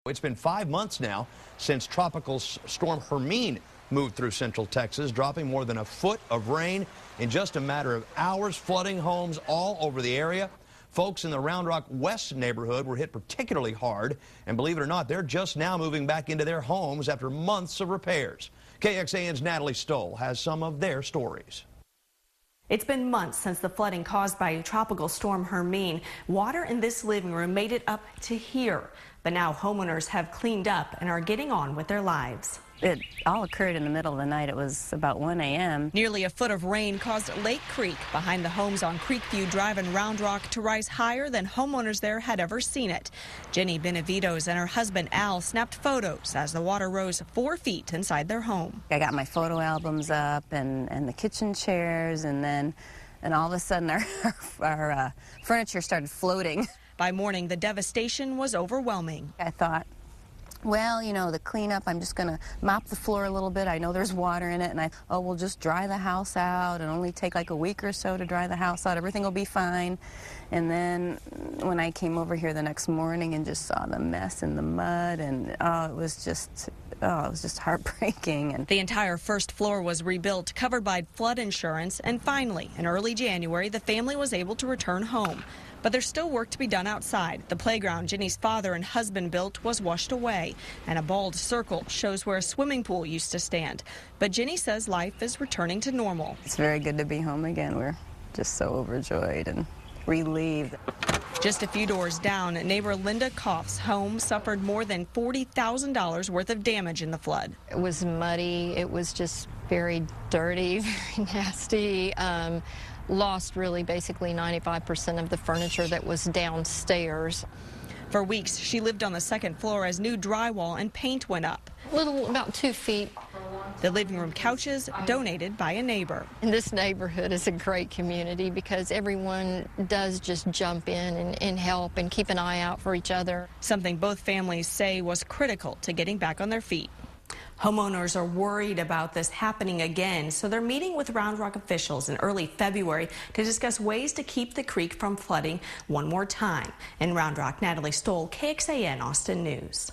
It's been 5 months now since Tropical Storm Hermine moved through central Texas, dropping more than a foot of rain in just a matter of hours, flooding homes all over the area. Folks in the Round Rock West neighborhood were hit particularly hard, and believe it or not, they're just now moving back into their homes after months of repairs. KXAN's Natalie Stoll has some of their stories. It's been months since the flooding caused by Tropical Storm Hermine. Water in this living room made it up to here. But now homeowners have cleaned up and are getting on with their lives. It all occurred in the middle of the night. It was about 1 a.m. Nearly a foot of rain caused Lake Creek behind the homes on Creekview Drive in Round Rock to rise higher than homeowners there had ever seen it. Jenny Benavides and her husband Al snapped photos as the water rose 4 feet inside their home. I got my photo albums up and the kitchen chairs, and all of a sudden our furniture started floating. By morning, the devastation was overwhelming. I thought, well, you know, the cleanup, I'm just going to mop the floor a little bit. I know there's water in it, and we'll just dry the house out. It'll only take like a week or so to dry the house out. Everything will be fine. And then when I came over here the next morning and just saw the mess in the mud, and it was just heartbreaking. And the entire first floor was rebuilt, covered by flood insurance, and finally, in early January, the family was able to return home. But there's still work to be done outside. The playground Jenny's father and husband built was washed away, and a bald circle shows where a swimming pool used to stand. But Jenny says life is returning to normal. It's very good to be home again. We're just so overjoyed and relieved. Just a few doors down, neighbor Linda Koff's home suffered more than $40,000 worth of damage in the flood. It was muddy. It was just very dirty, very nasty. Lost really basically 95% of the furniture that was downstairs. For weeks, she lived on the second floor as new drywall and paint went up. About 2 feet. The living room couches donated by a neighbor. And this neighborhood is a great community because everyone does just jump in and help and keep an eye out for each other. Something both families say was critical to getting back on their feet. Homeowners are worried about this happening again, so they're meeting with Round Rock officials in early February to discuss ways to keep the creek from flooding one more time. In Round Rock, Natalie Stoll, KXAN Austin News.